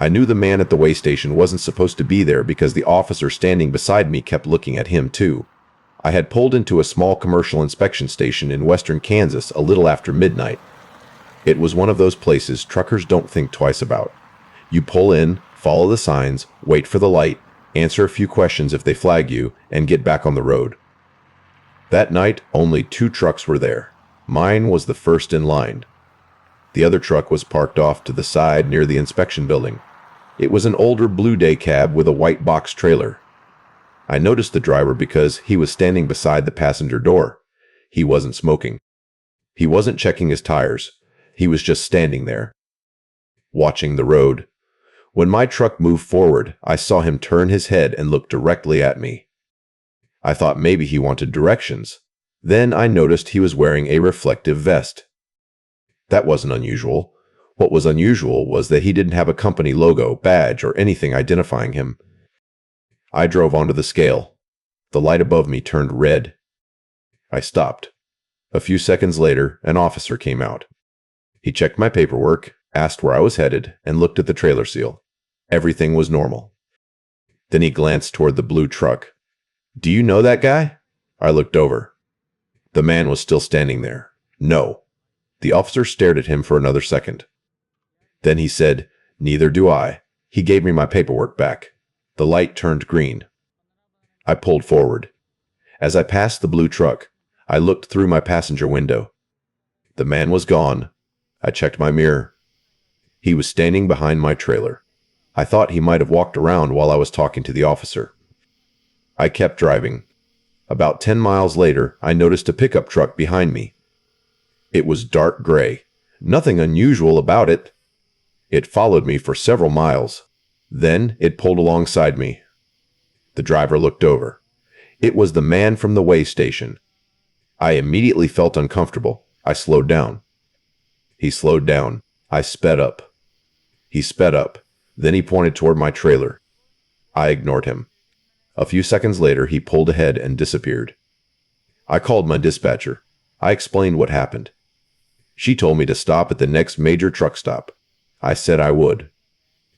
I knew the man at the way station wasn't supposed to be there because the officer standing beside me kept looking at him too. I had pulled into a small commercial inspection station in western Kansas a little after midnight. It was one of those places truckers don't think twice about. You pull in, follow the signs, wait for the light, answer a few questions if they flag you, and get back on the road. That night, only 2 trucks were there. Mine was the first in line. The other truck was parked off to the side near the inspection building. It was an older blue day cab with a white box trailer. I noticed the driver because he was standing beside the passenger door. He wasn't smoking. He wasn't checking his tires. He was just standing there, watching the road. When my truck moved forward, I saw him turn his head and look directly at me. I thought maybe he wanted directions. Then I noticed he was wearing a reflective vest. That wasn't unusual. What was unusual was that he didn't have a company logo, badge, or anything identifying him. I drove onto the scale. The light above me turned red. I stopped. A few seconds later, an officer came out. He checked my paperwork, asked where I was headed, and looked at the trailer seal. Everything was normal. Then he glanced toward the blue truck. "Do you know that guy?" I looked over. The man was still standing there. No. The officer stared at him for another second. Then he said, "Neither do I." He gave me my paperwork back. The light turned green. I pulled forward. As I passed the blue truck, I looked through my passenger window. The man was gone. I checked my mirror. He was standing behind my trailer. I thought he might have walked around while I was talking to the officer. I kept driving. About 10 miles later, I noticed a pickup truck behind me. It was dark gray. Nothing unusual about it. It followed me for several miles. Then it pulled alongside me. The driver looked over. It was the man from the way station. I immediately felt uncomfortable. I slowed down. He slowed down. I sped up. He sped up. Then he pointed toward my trailer. I ignored him. A few seconds later, he pulled ahead and disappeared. I called my dispatcher. I explained what happened. She told me to stop at the next major truck stop. I said I would.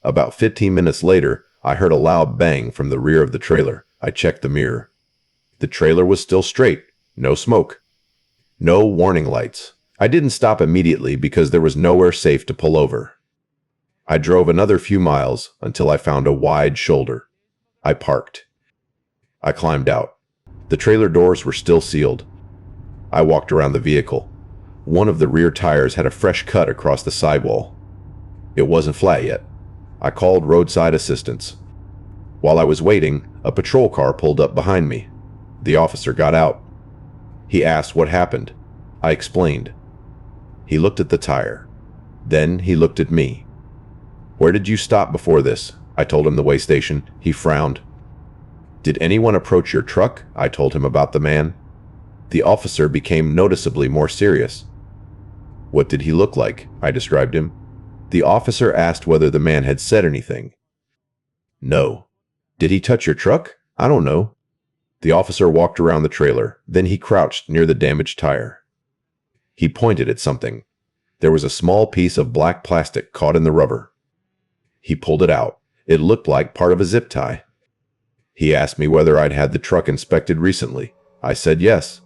About 15 minutes later, I heard a loud bang from the rear of the trailer. I checked the mirror. The trailer was still straight. No smoke. No warning lights. I didn't stop immediately because there was nowhere safe to pull over. I drove another few miles until I found a wide shoulder. I parked. I climbed out. The trailer doors were still sealed. I walked around the vehicle. One of the rear tires had a fresh cut across the sidewall. It wasn't flat yet. I called roadside assistance. While I was waiting, a patrol car pulled up behind me. The officer got out. He asked what happened. I explained. He looked at the tire. Then he looked at me. "Where did you stop before this?" I told him the way station. He frowned. "Did anyone approach your truck?" I told him about the man. The officer became noticeably more serious. "What did he look like?" I described him. The officer asked whether the man had said anything. "No." "Did he touch your truck?" "I don't know." The officer walked around the trailer. Then he crouched near the damaged tire. He pointed at something. There was a small piece of black plastic caught in the rubber. He pulled it out. It looked like part of a zip tie. He asked me whether I'd had the truck inspected recently. I said yes.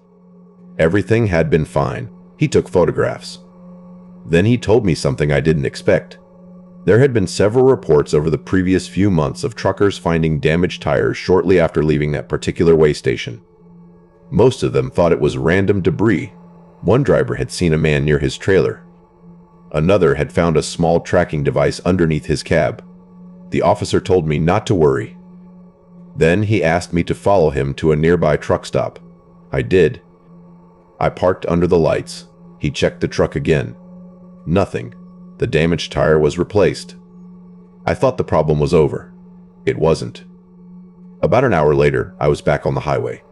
Everything had been fine. He took photographs. Then he told me something I didn't expect. There had been several reports over the previous few months of truckers finding damaged tires shortly after leaving that particular way station. Most of them thought it was random debris. One driver had seen a man near his trailer. Another had found a small tracking device underneath his cab. The officer told me not to worry. Then he asked me to follow him to a nearby truck stop. I did. I parked under the lights. He checked the truck again. Nothing. The damaged tire was replaced. I thought the problem was over. It wasn't. About an hour later, I was back on the highway.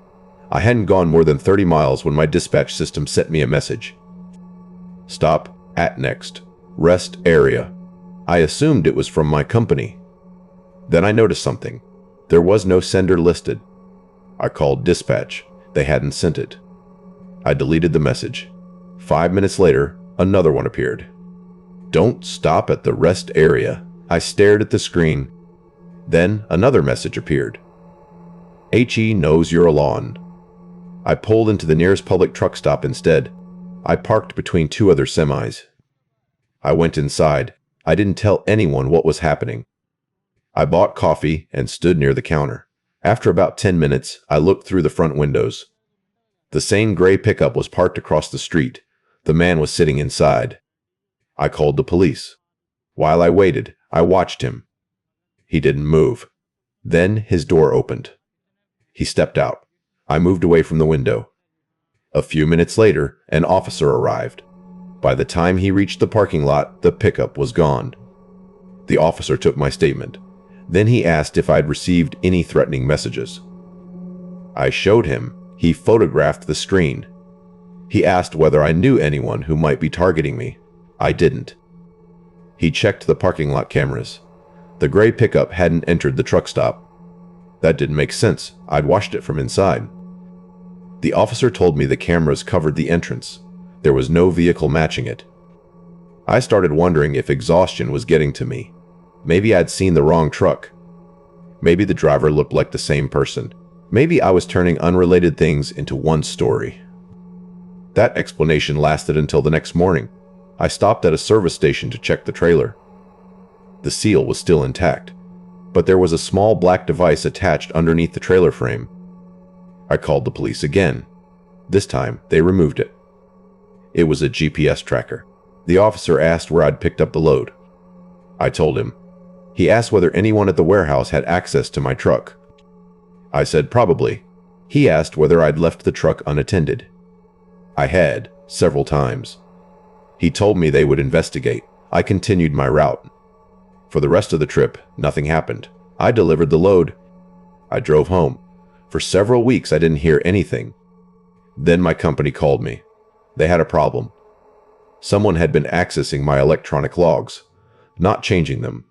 I hadn't gone more than 30 miles when my dispatch system sent me a message. Stop at next. Rest area. I assumed it was from my company. Then I noticed something. There was no sender listed. I called dispatch. They hadn't sent it. I deleted the message. 5 minutes later, another one appeared. Don't stop at the rest area. I stared at the screen. Then another message appeared. HE knows you're alone. I pulled into the nearest public truck stop instead. I parked between two other semis. I went inside. I didn't tell anyone what was happening. I bought coffee and stood near the counter. After about 10 minutes, I looked through the front windows. The same gray pickup was parked across the street. The man was sitting inside. I called the police. While I waited, I watched him. He didn't move. Then his door opened. He stepped out. I moved away from the window. A few minutes later, an officer arrived. By the time he reached the parking lot, the pickup was gone. The officer took my statement. Then he asked if I'd received any threatening messages. I showed him. He photographed the screen. He asked whether I knew anyone who might be targeting me. I didn't. He checked the parking lot cameras. The gray pickup hadn't entered the truck stop. That didn't make sense. I'd watched it from inside. The officer told me the cameras covered the entrance. There was no vehicle matching it. I started wondering if exhaustion was getting to me. Maybe I'd seen the wrong truck. Maybe the driver looked like the same person. Maybe I was turning unrelated things into one story. That explanation lasted until the next morning. I stopped at a service station to check the trailer. The seal was still intact, but there was a small black device attached underneath the trailer frame. I called the police again. This time, they removed it. It was a GPS tracker. The officer asked where I'd picked up the load. I told him. He asked whether anyone at the warehouse had access to my truck. I said probably. He asked whether I'd left the truck unattended. I had, several times. He told me they would investigate. I continued my route. For the rest of the trip, nothing happened. I delivered the load. I drove home. For several weeks, I didn't hear anything. Then my company called me. They had a problem. Someone had been accessing my electronic logs, not changing them,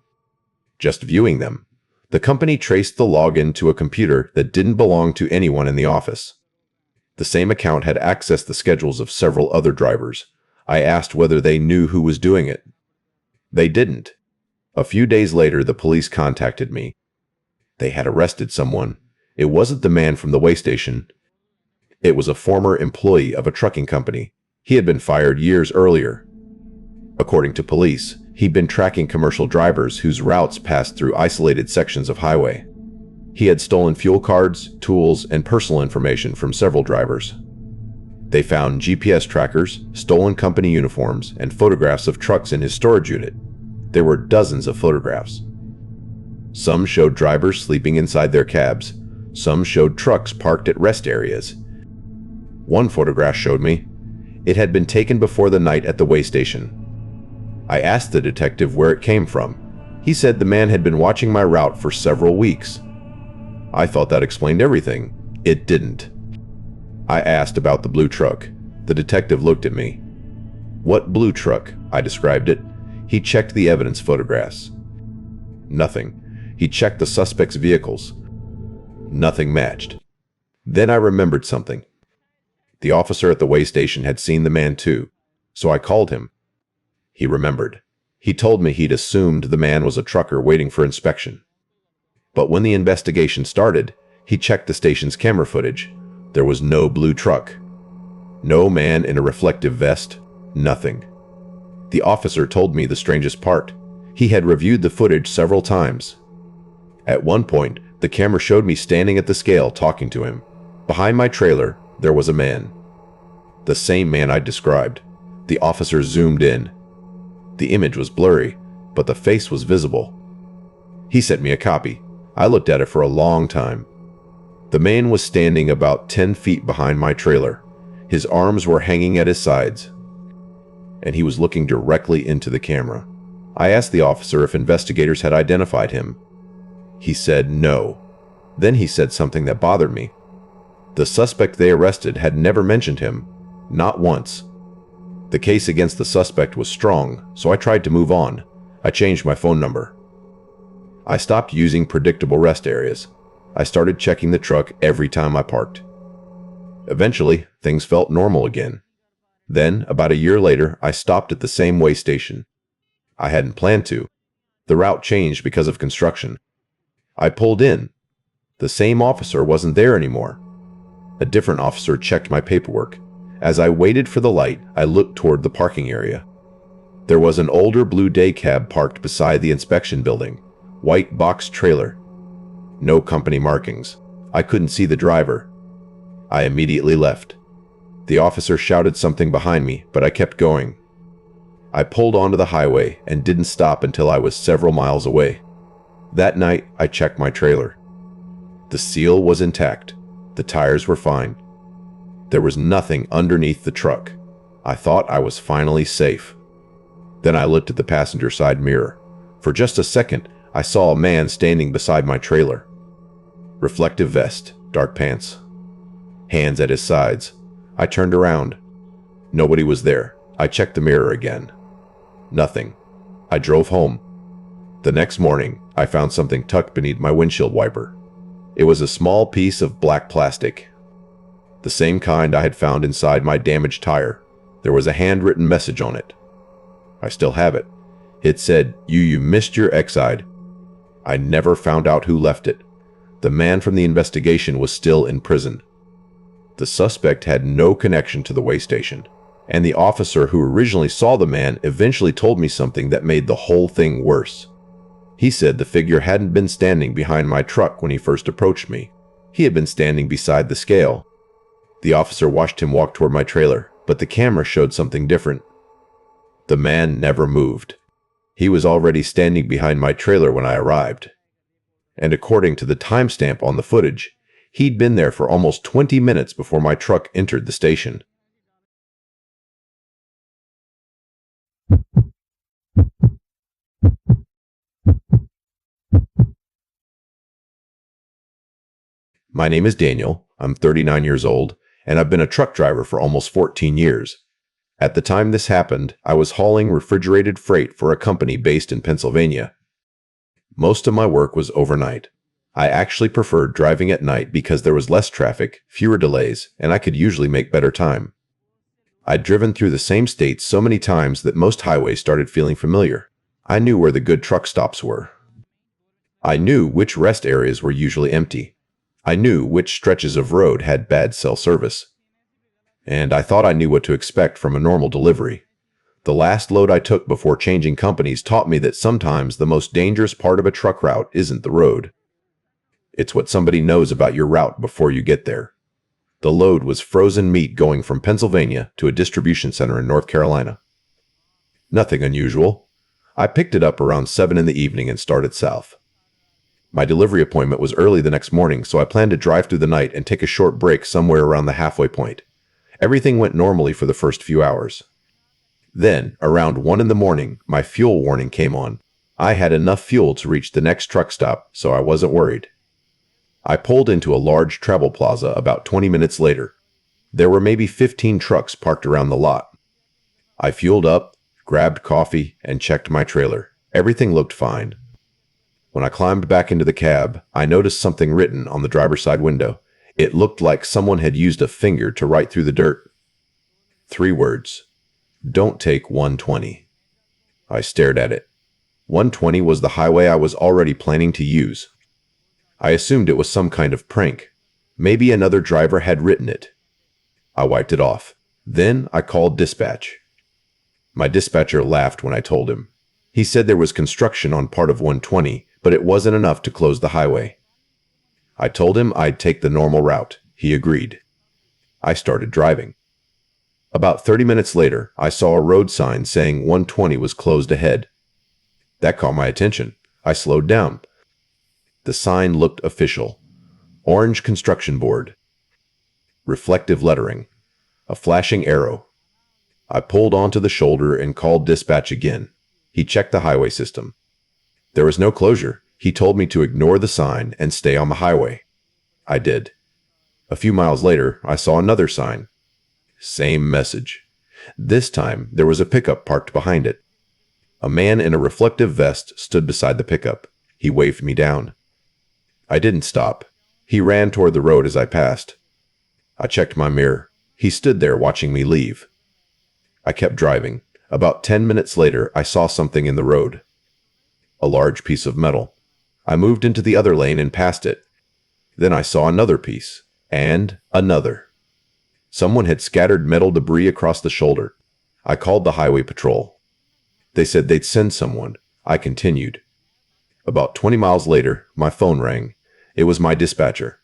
just viewing them. The company traced the login to a computer that didn't belong to anyone in the office. The same account had accessed the schedules of several other drivers. I asked whether they knew who was doing it. They didn't. A few days later, the police contacted me. They had arrested someone. It wasn't the man from the way station. It was a former employee of a trucking company. He had been fired years earlier. According to police, he'd been tracking commercial drivers whose routes passed through isolated sections of highway. He had stolen fuel cards, tools, and personal information from several drivers. They found GPS trackers, stolen company uniforms, and photographs of trucks in his storage unit. There were dozens of photographs. Some showed drivers sleeping inside their cabs. Some showed trucks parked at rest areas. One photograph showed me. It had been taken before the night at the way station. I asked the detective where it came from. He said the man had been watching my route for several weeks. I thought that explained everything. It didn't. I asked about the blue truck. The detective looked at me. What blue truck? I described it. He checked the evidence photographs. Nothing. He checked the suspect's vehicles. Nothing matched. Then I remembered something. The officer at the way station had seen the man too, so I called him. He remembered. He told me he'd assumed the man was a trucker waiting for inspection. But when the investigation started, he checked the station's camera footage. There was no blue truck. No man in a reflective vest. Nothing. The officer told me the strangest part. He had reviewed the footage several times. At one point, the camera showed me standing at the scale talking to him. Behind my trailer, there was a man. The same man I described. The officer zoomed in. The image was blurry, but the face was visible. He sent me a copy. I looked at it for a long time. The man was standing about 10 feet behind my trailer. His arms were hanging at his sides, and he was looking directly into the camera. I asked the officer if investigators had identified him. He said no. Then he said something that bothered me. The suspect they arrested had never mentioned him, not once. The case against the suspect was strong, so I tried to move on. I changed my phone number. I stopped using predictable rest areas. I started checking the truck every time I parked. Eventually, things felt normal again. Then, about a year later, I stopped at the same way station. I hadn't planned to. The route changed because of construction. I pulled in. The same officer wasn't there anymore. A different officer checked my paperwork. As I waited for the light, I looked toward the parking area. There was an older blue day cab parked beside the inspection building. White box trailer. No company markings. I couldn't see the driver. I immediately left. The officer shouted something behind me, but I kept going. I pulled onto the highway and didn't stop until I was several miles away. That night, I checked my trailer. The seal was intact. The tires were fine. There was nothing underneath the truck. I thought I was finally safe. Then I looked at the passenger side mirror. For just a second, I saw a man standing beside my trailer. Reflective vest, dark pants. Hands at his sides. I turned around. Nobody was there. I checked the mirror again. Nothing. I drove home. The next morning, I found something tucked beneath my windshield wiper. It was a small piece of black plastic. The same kind I had found inside my damaged tire. There was a handwritten message on it. I still have it. It said, You missed your exide. I never found out who left it. The man from the investigation was still in prison. The suspect had no connection to the way station, and the officer who originally saw the man eventually told me something that made the whole thing worse. He said the figure hadn't been standing behind my truck when he first approached me. He had been standing beside the scale. The officer watched him walk toward my trailer, but the camera showed something different. The man never moved. He was already standing behind my trailer when I arrived. And according to the timestamp on the footage, he'd been there for almost 20 minutes before my truck entered the station. My name is Daniel. I'm 39 years old, and I've been a truck driver for almost 14 years. At the time this happened, I was hauling refrigerated freight for a company based in Pennsylvania. Most of my work was overnight. I actually preferred driving at night because there was less traffic, fewer delays, and I could usually make better time. I'd driven through the same states so many times that most highways started feeling familiar. I knew where the good truck stops were. I knew which rest areas were usually empty. I knew which stretches of road had bad cell service. And I thought I knew what to expect from a normal delivery. The last load I took before changing companies taught me that sometimes the most dangerous part of a truck route isn't the road. It's what somebody knows about your route before you get there. The load was frozen meat going from Pennsylvania to a distribution center in North Carolina. Nothing unusual. I picked it up around 7 in the evening and started south. My delivery appointment was early the next morning, so I planned to drive through the night and take a short break somewhere around the halfway point. Everything went normally for the first few hours. Then, around 1 in the morning, my fuel warning came on. I had enough fuel to reach the next truck stop, so I wasn't worried. I pulled into a large travel plaza about 20 minutes later. There were maybe 15 trucks parked around the lot. I fueled up, grabbed coffee, and checked my trailer. Everything looked fine. When I climbed back into the cab, I noticed something written on the driver's side window. It looked like someone had used a finger to write through the dirt. 3 words. Don't take 120. I stared at it. 120 was the highway I was already planning to use. I assumed it was some kind of prank. Maybe another driver had written it. I wiped it off. Then I called dispatch. My dispatcher laughed when I told him. He said there was construction on part of 120, but it wasn't enough to close the highway. I told him I'd take the normal route. He agreed. I started driving. About 30 minutes later, I saw a road sign saying 120 was closed ahead. That caught my attention. I slowed down. The sign looked official. Orange construction board. Reflective lettering. A flashing arrow. I pulled onto the shoulder and called dispatch again. He checked the highway system. There was no closure. He told me to ignore the sign and stay on the highway. I did. A few miles later, I saw another sign. Same message. This time, there was a pickup parked behind it. A man in a reflective vest stood beside the pickup. He waved me down. I didn't stop. He ran toward the road as I passed. I checked my mirror. He stood there watching me leave. I kept driving. About 10 minutes later, I saw something in the road. A large piece of metal. I moved into the other lane and passed it. Then I saw another piece. And another. Someone had scattered metal debris across the shoulder. I called the highway patrol. They said they'd send someone. I continued. About 20 miles later, my phone rang. It was my dispatcher.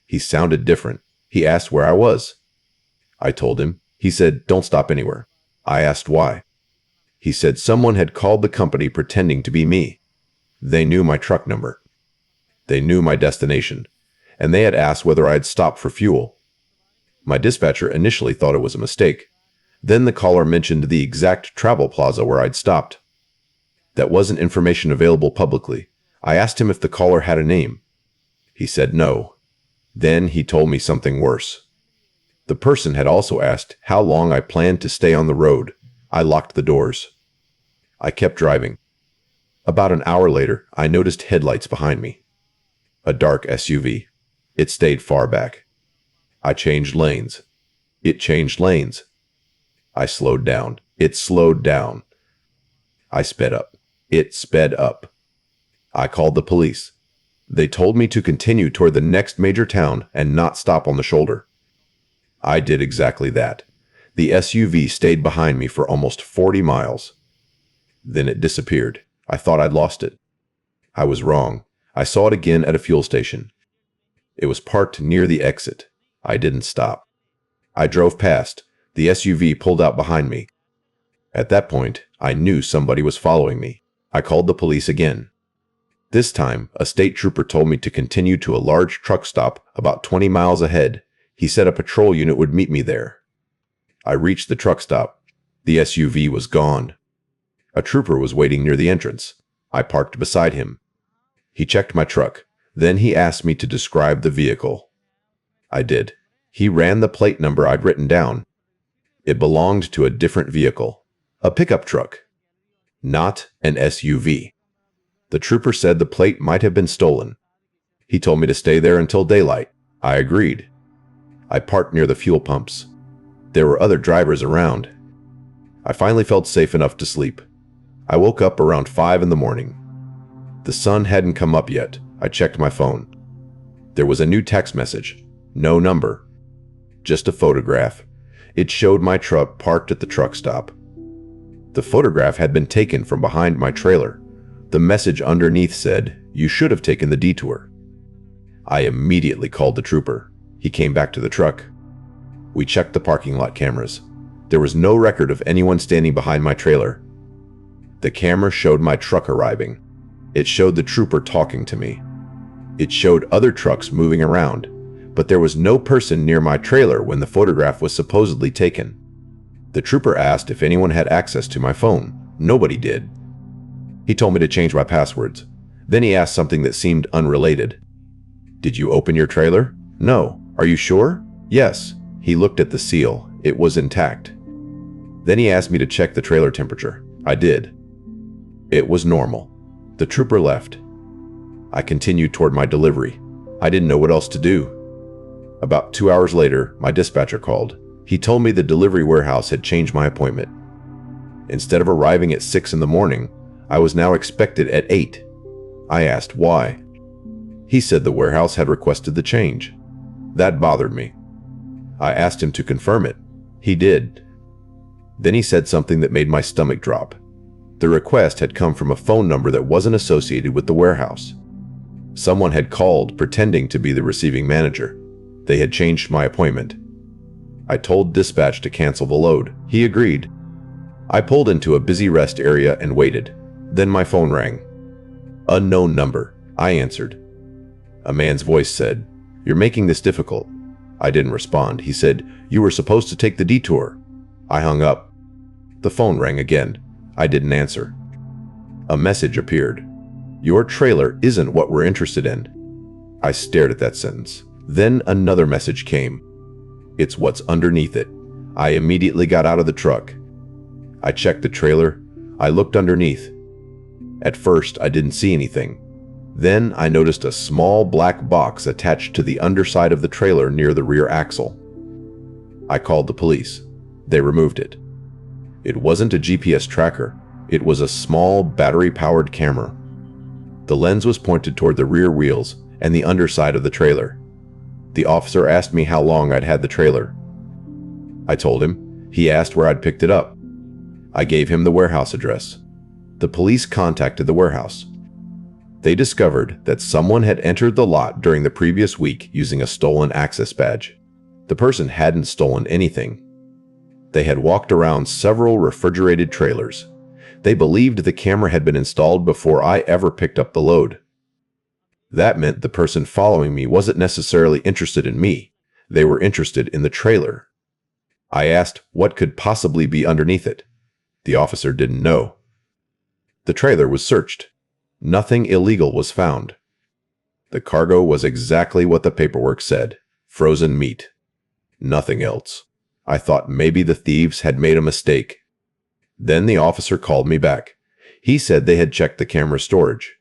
He sounded different. He asked where I was. I told him. He said, "Don't stop anywhere." I asked why. He said someone had called the company pretending to be me. They knew my truck number. They knew my destination, and they had asked whether I'd stop for fuel. My dispatcher initially thought it was a mistake. Then the caller mentioned the exact travel plaza where I'd stopped. That wasn't information available publicly. I asked him if the caller had a name. He said no. Then he told me something worse. The person had also asked how long I planned to stay on the road. I locked the doors. I kept driving. About an hour later, I noticed headlights behind me. A dark SUV. It stayed far back. I changed lanes. It changed lanes. I slowed down. It slowed down. I sped up. It sped up. I called the police. They told me to continue toward the next major town and not stop on the shoulder. I did exactly that. The SUV stayed behind me for almost 40 miles. Then it disappeared. I thought I'd lost it. I was wrong. I saw it again at a fuel station. It was parked near the exit. I didn't stop. I drove past. The SUV pulled out behind me. At that point, I knew somebody was following me. I called the police again. This time, a state trooper told me to continue to a large truck stop about 20 miles ahead. He said a patrol unit would meet me there. I reached the truck stop. The SUV was gone. A trooper was waiting near the entrance. I parked beside him. He checked my truck. Then he asked me to describe the vehicle. I did. He ran the plate number I'd written down. It belonged to a different vehicle. A pickup truck. Not an SUV. The trooper said the plate might have been stolen. He told me to stay there until daylight. I agreed. I parked near the fuel pumps. There were other drivers around. I finally felt safe enough to sleep. I woke up around 5 in the morning. The sun hadn't come up yet. I checked my phone. There was a new text message. No number. Just a photograph. It showed my truck parked at the truck stop. The photograph had been taken from behind my trailer. The message underneath said, "You should have taken the detour." I immediately called the trooper. He came back to the truck. We checked the parking lot cameras. There was no record of anyone standing behind my trailer. The camera showed my truck arriving. It showed the trooper talking to me. It showed other trucks moving around, but there was no person near my trailer when the photograph was supposedly taken. The trooper asked if anyone had access to my phone. Nobody did. He told me to change my passwords. Then he asked something that seemed unrelated. "Did you open your trailer?" "No." "Are you sure?" "Yes." He looked at the seal. It was intact. Then he asked me to check the trailer temperature. I did. It was normal. The trooper left. I continued toward my delivery. I didn't know what else to do. About 2 hours later, my dispatcher called. He told me the delivery warehouse had changed my appointment. Instead of arriving at 6 in the morning, I was now expected at 8. I asked why. He said the warehouse had requested the change. That bothered me. I asked him to confirm it. He did. Then he said something that made my stomach drop. The request had come from a phone number that wasn't associated with the warehouse. Someone had called pretending to be the receiving manager. They had changed my appointment. I told dispatch to cancel the load. He agreed. I pulled into a busy rest area and waited. Then my phone rang. Unknown number. I answered. A man's voice said, "You're making this difficult." I didn't respond. He said, "You were supposed to take the detour." I hung up. The phone rang again. I didn't answer. A message appeared. "Your trailer isn't what we're interested in." I stared at that sentence. Then another message came. "It's what's underneath it." I immediately got out of the truck. I checked the trailer. I looked underneath. At first, I didn't see anything. Then I noticed a small black box attached to the underside of the trailer near the rear axle. I called the police. They removed it. It wasn't a GPS tracker. It was a small, battery-powered camera. The lens was pointed toward the rear wheels and the underside of the trailer. The officer asked me how long I'd had the trailer. I told him. He asked where I'd picked it up. I gave him the warehouse address. The police contacted the warehouse. They discovered that someone had entered the lot during the previous week using a stolen access badge. The person hadn't stolen anything. They had walked around several refrigerated trailers. They believed the camera had been installed before I ever picked up the load. That meant the person following me wasn't necessarily interested in me. They were interested in the trailer. I asked what could possibly be underneath it. The officer didn't know. The trailer was searched. Nothing illegal was found. The cargo was exactly what the paperwork said: frozen meat. Nothing else. I thought maybe the thieves had made a mistake. Then the officer called me back. He said they had checked the camera storage.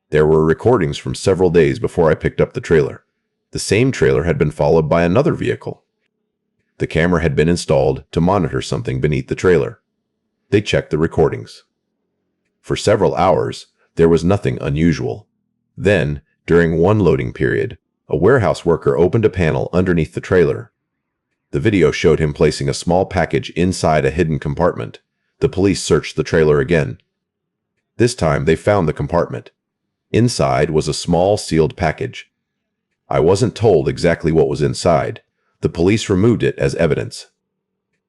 There were recordings from several days before I picked up the trailer. The same trailer had been followed by another vehicle. The camera had been installed to monitor something beneath the trailer. They checked the recordings. For several hours, there was nothing unusual. Then, during one loading period, a warehouse worker opened a panel underneath the trailer. The video showed him placing a small package inside a hidden compartment. The police searched the trailer again. This time, they found the compartment. Inside was a small sealed package. I wasn't told exactly what was inside. The police removed it as evidence.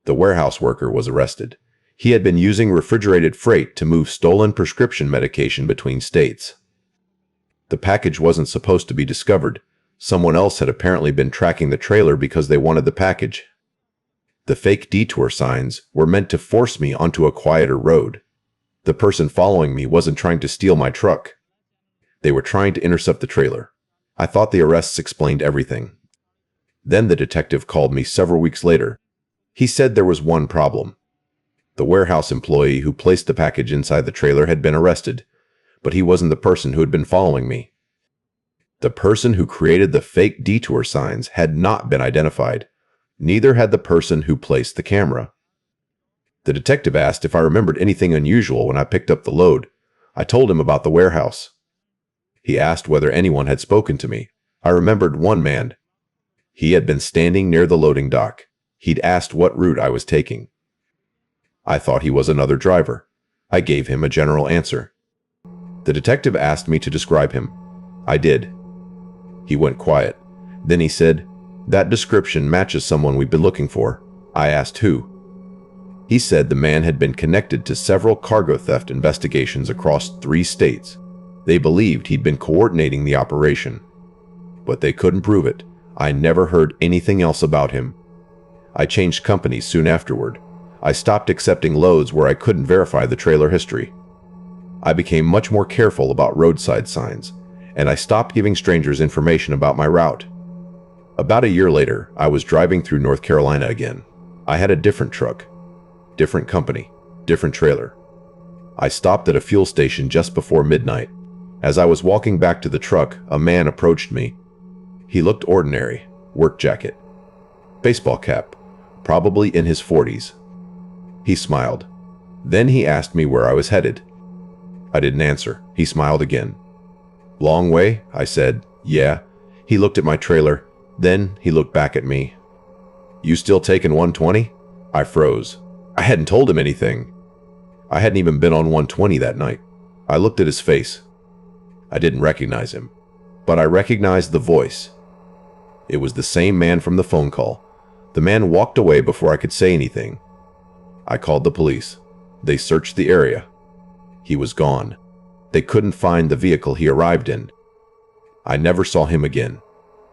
The warehouse worker was arrested. He had been using refrigerated freight to move stolen prescription medication between states. The package wasn't supposed to be discovered. Someone else had apparently been tracking the trailer because they wanted the package. The fake detour signs were meant to force me onto a quieter road. The person following me wasn't trying to steal my truck. They were trying to intercept the trailer. I thought the arrests explained everything. Then the detective called me several weeks later. He said there was one problem. The warehouse employee who placed the package inside the trailer had been arrested, but he wasn't the person who had been following me. The person who created the fake detour signs had not been identified. Neither had the person who placed the camera. The detective asked if I remembered anything unusual when I picked up the load. I told him about the warehouse. He asked whether anyone had spoken to me. I remembered one man. He had been standing near the loading dock. He'd asked what route I was taking. I thought he was another driver. I gave him a general answer. The detective asked me to describe him. I did. He went quiet. Then he said, "That description matches someone we've been looking for." I asked who. He said the man had been connected to several cargo theft investigations across 3 states. They believed he'd been coordinating the operation. But they couldn't prove it. I never heard anything else about him. I changed companies soon afterward. I stopped accepting loads where I couldn't verify the trailer history. I became much more careful about roadside signs, and I stopped giving strangers information about my route. About a year later, I was driving through North Carolina again. I had a different truck, different company, different trailer. I stopped at a fuel station just before midnight. As I was walking back to the truck, a man approached me. He looked ordinary: work jacket, baseball cap, probably in his 40s. He smiled. Then he asked me where I was headed. I didn't answer. He smiled again. "Long way?" I said. "Yeah." He looked at my trailer. Then he looked back at me. "You still taking 120? I froze. I hadn't told him anything. I hadn't even been on 120 that night. I looked at his face. I didn't recognize him, but I recognized the voice. It was the same man from the phone call. The man walked away before I could say anything. I called the police. They searched the area. He was gone. They couldn't find the vehicle he arrived in. I never saw him again.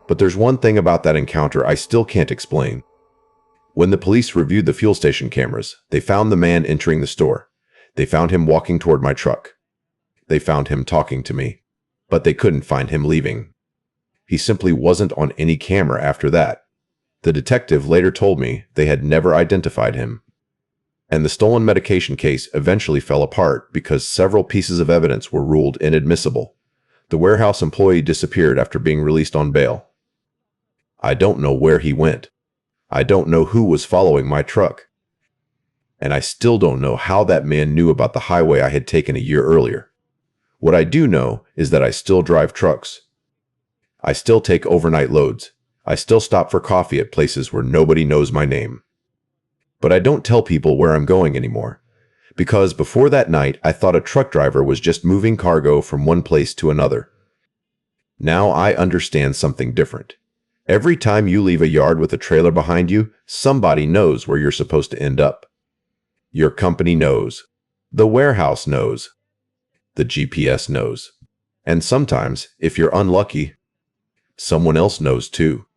But there's one thing about that encounter I still can't explain. When the police reviewed the fuel station cameras, they found the man entering the store. They found him walking toward my truck. They found him talking to me, but they couldn't find him leaving. He simply wasn't on any camera after that. The detective later told me they had never identified him. And the stolen medication case eventually fell apart because several pieces of evidence were ruled inadmissible. The warehouse employee disappeared after being released on bail. I don't know where he went. I don't know who was following my truck. and I still don't know how that man knew about the highway I had taken a year earlier. What I do know is that I still drive trucks. I still take overnight loads. I still stop for coffee at places where nobody knows my name. But I don't tell people where I'm going anymore, because before that night I thought a truck driver was just moving cargo from one place to another. Now I understand something different. Every time you leave a yard with a trailer behind you, somebody knows where you're supposed to end up. Your company knows. The warehouse knows. The GPS knows. And sometimes, if you're unlucky, someone else knows too.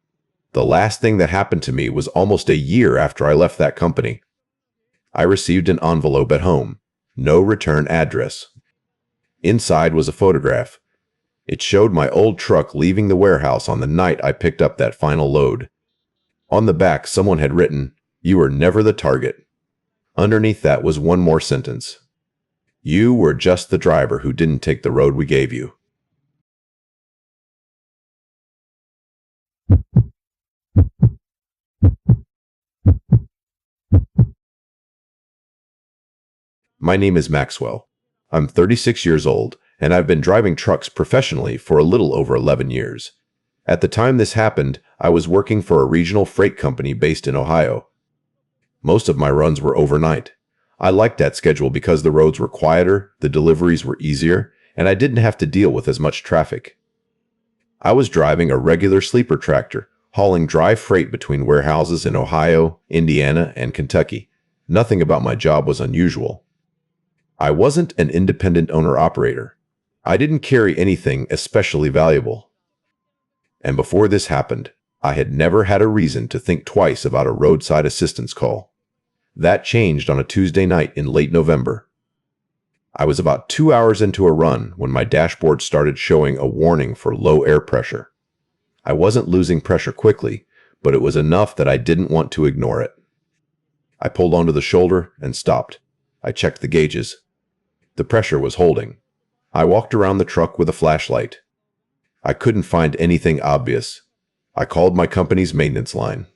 The last thing that happened to me was almost a year after I left that company. I received an envelope at home. No return address. Inside was a photograph. It showed my old truck leaving the warehouse on the night I picked up that final load. On the back, someone had written, "You were never the target." Underneath that was one more sentence. "You were just the driver who didn't take the road we gave you." My name is Maxwell. I'm 36 years old, and I've been driving trucks professionally for a little over 11 years. At the time this happened, I was working for a regional freight company based in Ohio. Most of my runs were overnight. I liked that schedule because the roads were quieter, the deliveries were easier, and I didn't have to deal with as much traffic. I was driving a regular sleeper tractor, hauling dry freight between warehouses in Ohio, Indiana, and Kentucky. Nothing about my job was unusual. I wasn't an independent owner-operator. I didn't carry anything especially valuable. And before this happened, I had never had a reason to think twice about a roadside assistance call. That changed on a Tuesday night in late November. I was about 2 hours into a run when my dashboard started showing a warning for low air pressure. I wasn't losing pressure quickly, but it was enough that I didn't want to ignore it. I pulled onto the shoulder and stopped. I checked the gauges. The pressure was holding. I walked around the truck with a flashlight. I couldn't find anything obvious. I called my company's maintenance line.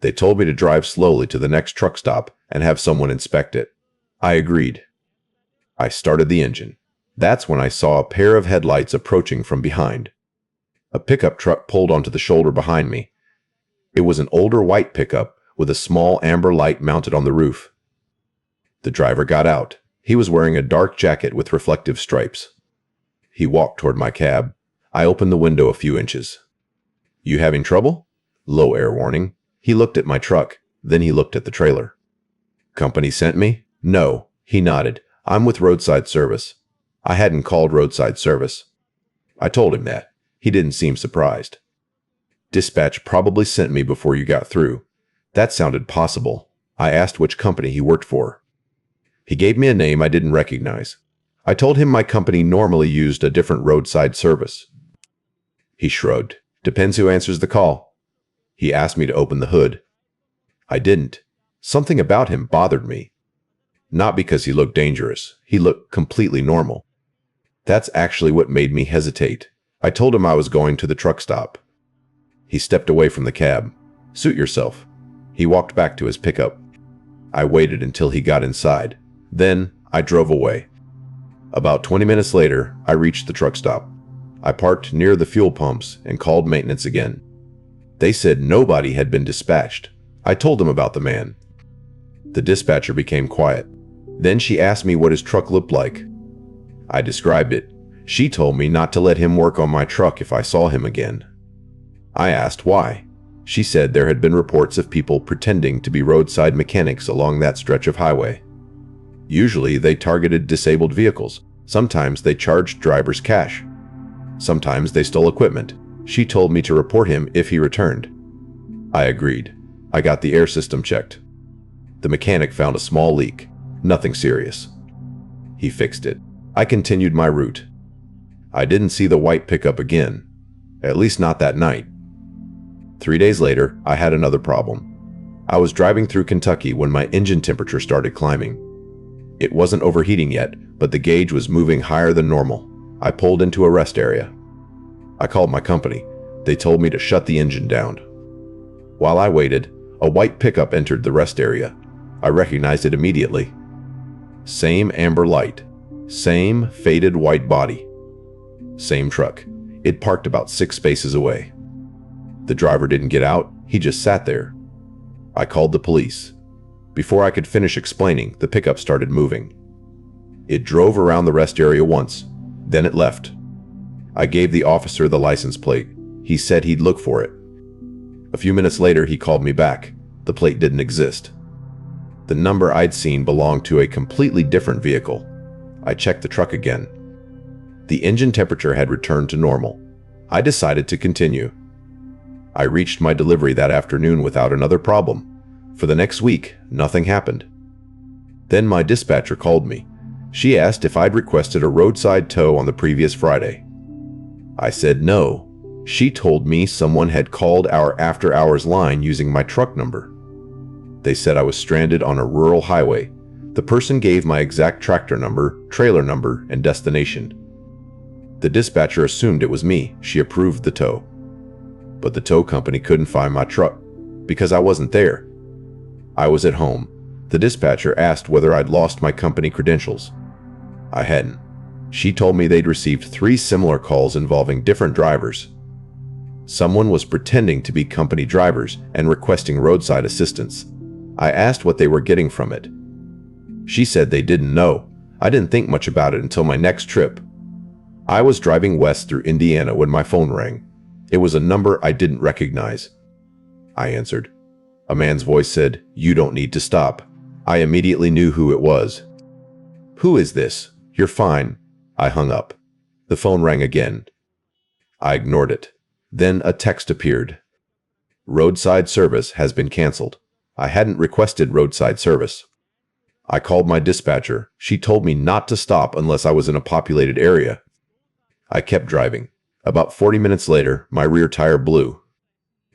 They told me to drive slowly to the next truck stop and have someone inspect it. I agreed. I started the engine. That's when I saw a pair of headlights approaching from behind. A pickup truck pulled onto the shoulder behind me. It was an older white pickup with a small amber light mounted on the roof. The driver got out. He was wearing a dark jacket with reflective stripes. He walked toward my cab. I opened the window a few inches. "You having trouble?" Low air warning. He looked at my truck. Then he looked at the trailer. "Company sent me?" "No." He nodded. "I'm with roadside service." I hadn't called roadside service. I told him that. He didn't seem surprised. "Dispatch probably sent me before you got through." That sounded possible. I asked which company he worked for. He gave me a name I didn't recognize. I told him my company normally used a different roadside service. He shrugged. "Depends who answers the call." He asked me to open the hood. I didn't. Something about him bothered me. Not because he looked dangerous. He looked completely normal. That's actually what made me hesitate. I told him I was going to the truck stop. He stepped away from the cab. "Suit yourself." He walked back to his pickup. I waited until he got inside. Then I drove away. About 20 minutes later, I reached the truck stop. I parked near the fuel pumps and called maintenance again. They said nobody had been dispatched. I told them about the man. The dispatcher became quiet. Then she asked me what his truck looked like. I described it. She told me not to let him work on my truck if I saw him again. I asked why. She said there had been reports of people pretending to be roadside mechanics along that stretch of highway. Usually they targeted disabled vehicles. Sometimes they charged drivers cash. Sometimes they stole equipment. She told me to report him if he returned. I agreed. I got the air system checked. The mechanic found a small leak. Nothing serious. He fixed it. I continued my route. I didn't see the white pickup again. At least not that night. 3 days later, I had another problem. I was driving through Kentucky when my engine temperature started climbing. It wasn't overheating yet, but the gauge was moving higher than normal. I pulled into a rest area. I called my company. They told me to shut the engine down. While I waited, a white pickup entered the rest area. I recognized it immediately. Same amber light. Same faded white body. Same truck. It parked about 6 spaces away. The driver didn't get out, he just sat there. I called the police. Before I could finish explaining, the pickup started moving. It drove around the rest area once, then it left. I gave the officer the license plate. He said he'd look for it. A few minutes later, he called me back. The plate didn't exist. The number I'd seen belonged to a completely different vehicle. I checked the truck again. The engine temperature had returned to normal. I decided to continue. I reached my delivery that afternoon without another problem. For the next week, nothing happened. Then my dispatcher called me. She asked if I'd requested a roadside tow on the previous Friday. I said no. She told me someone had called our after-hours line using my truck number. They said I was stranded on a rural highway. The person gave my exact tractor number, trailer number, and destination. The dispatcher assumed it was me. She approved the tow. But the tow company couldn't find my truck because I wasn't there. I was at home. The dispatcher asked whether I'd lost my company credentials. I hadn't. She told me they'd received 3 similar calls involving different drivers. Someone was pretending to be company drivers and requesting roadside assistance. I asked what they were getting from it. She said they didn't know. I didn't think much about it until my next trip. I was driving west through Indiana when my phone rang. It was a number I didn't recognize. I answered. A man's voice said, "You don't need to stop." I immediately knew who it was. "Who is this? You're fine." I hung up. The phone rang again. I ignored it. Then a text appeared. "Roadside service has been canceled." I hadn't requested roadside service. I called my dispatcher. She told me not to stop unless I was in a populated area. I kept driving. About 40 minutes later, my rear tire blew.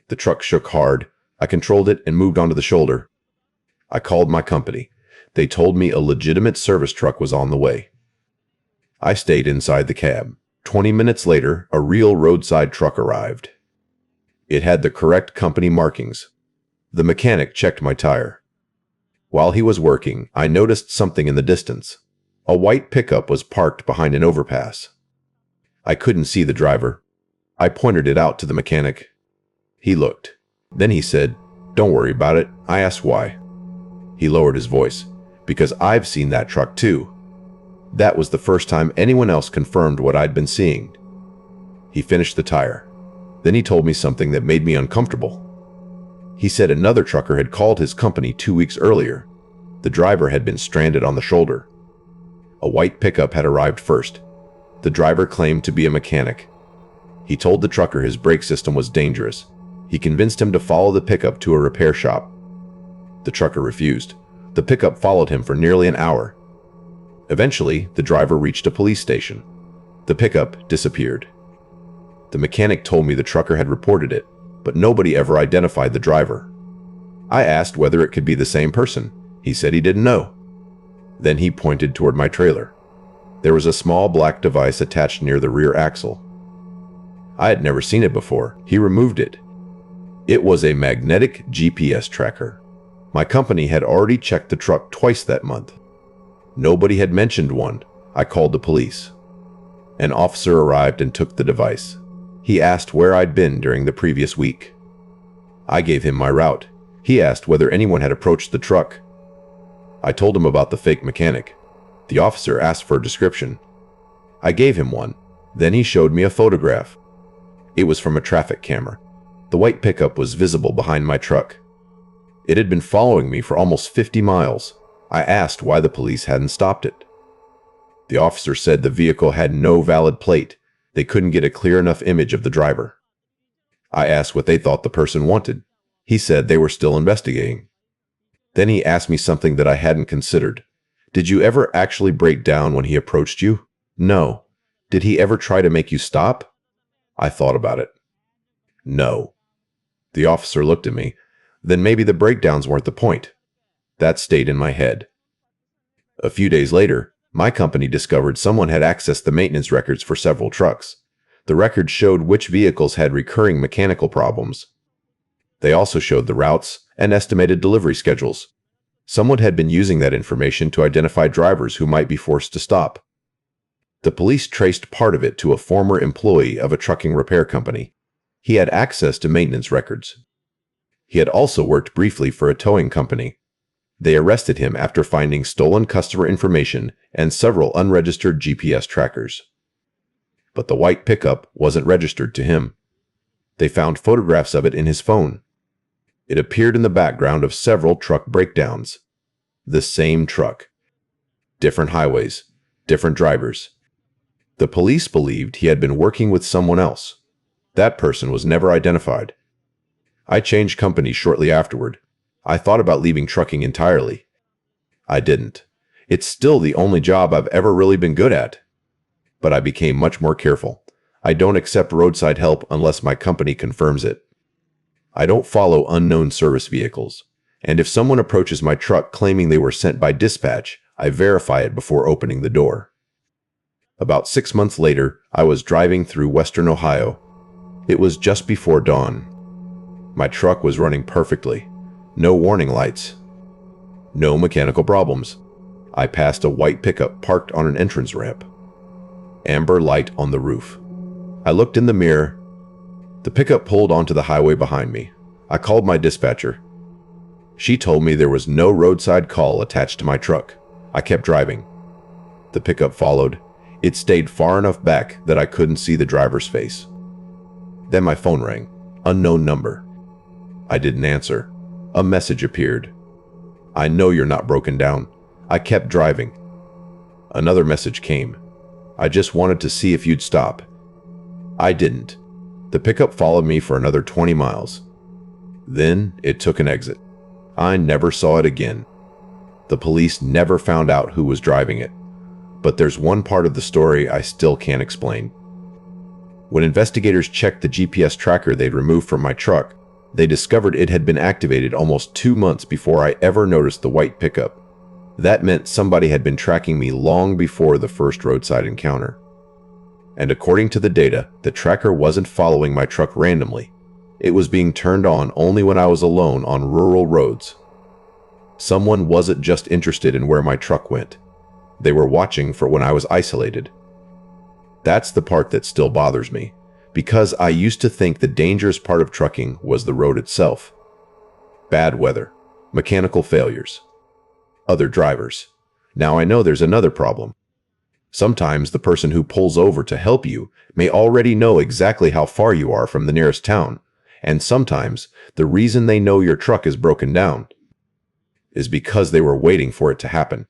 The truck shook hard. I controlled it and moved onto the shoulder. I called my company. They told me a legitimate service truck was on the way. I stayed inside the cab. 20 minutes later, a real roadside truck arrived. It had the correct company markings. The mechanic checked my tire. While he was working, I noticed something in the distance. A white pickup was parked behind an overpass. I couldn't see the driver. I pointed it out to the mechanic. He looked. Then he said, "Don't worry about it." I asked why. He lowered his voice. "Because I've seen that truck too." That was the first time anyone else confirmed what I'd been seeing. He finished the tire. Then he told me something that made me uncomfortable. He said another trucker had called his company 2 weeks earlier. The driver had been stranded on the shoulder. A white pickup had arrived first. The driver claimed to be a mechanic. He told the trucker his brake system was dangerous. He convinced him to follow the pickup to a repair shop. The trucker refused. The pickup followed him for nearly an hour. Eventually, the driver reached a police station. The pickup disappeared. The mechanic told me the trucker had reported it, but nobody ever identified the driver. I asked whether it could be the same person. He said he didn't know. Then he pointed toward my trailer. There was a small black device attached near the rear axle. I had never seen it before. He removed it. It was a magnetic GPS tracker. My company had already checked the truck twice that month. Nobody had mentioned one. I called the police. An officer arrived and took the device. He asked where I'd been during the previous week. I gave him my route. He asked whether anyone had approached the truck. I told him about the fake mechanic. The officer asked for a description. I gave him one. Then he showed me a photograph. It was from a traffic camera. The white pickup was visible behind my truck. It had been following me for almost 50 miles. I asked why the police hadn't stopped it. The officer said the vehicle had no valid plate. They couldn't get a clear enough image of the driver. I asked what they thought the person wanted. He said they were still investigating. Then he asked me something that I hadn't considered. Did you ever actually break down when he approached you? No. Did he ever try to make you stop? I thought about it. No. The officer looked at me. Then maybe the breakdowns weren't the point. That stayed in my head. A few days later, my company discovered someone had accessed the maintenance records for several trucks. The records showed which vehicles had recurring mechanical problems. They also showed the routes and estimated delivery schedules. Someone had been using that information to identify drivers who might be forced to stop. The police traced part of it to a former employee of a trucking repair company. He had access to maintenance records. He had also worked briefly for a towing company. They arrested him after finding stolen customer information and several unregistered GPS trackers. But the white pickup wasn't registered to him. They found photographs of it in his phone. It appeared in the background of several truck breakdowns. The same truck. Different highways. Different drivers. The police believed he had been working with someone else. That person was never identified. I changed companies shortly afterward. I thought about leaving trucking entirely. I didn't. It's still the only job I've ever really been good at. But I became much more careful. I don't accept roadside help unless my company confirms it. I don't follow unknown service vehicles. And if someone approaches my truck claiming they were sent by dispatch, I verify it before opening the door. About 6 months later, I was driving through western Ohio. It was just before dawn. My truck was running perfectly. No warning lights. No mechanical problems. I passed a white pickup parked on an entrance ramp. Amber light on the roof. I looked in the mirror. The pickup pulled onto the highway behind me. I called my dispatcher. She told me there was no roadside call attached to my truck. I kept driving. The pickup followed. It stayed far enough back that I couldn't see the driver's face. Then my phone rang. Unknown number. I didn't answer. A message appeared. I know you're not broken down. I kept driving. Another message came. I just wanted to see if you'd stop. I didn't. The pickup followed me for another 20 miles. Then it took an exit. I never saw it again. The police never found out who was driving it. But there's one part of the story I still can't explain. When investigators checked the GPS tracker they'd removed from my truck, they discovered it had been activated almost 2 months before I ever noticed the white pickup. That meant somebody had been tracking me long before the first roadside encounter. And according to the data, the tracker wasn't following my truck randomly. It was being turned on only when I was alone on rural roads. Someone wasn't just interested in where my truck went. They were watching for when I was isolated. That's the part that still bothers me, because I used to think the dangerous part of trucking was the road itself. Bad weather, mechanical failures, other drivers. Now I know there's another problem. Sometimes the person who pulls over to help you may already know exactly how far you are from the nearest town, and sometimes the reason they know your truck is broken down is because they were waiting for it to happen.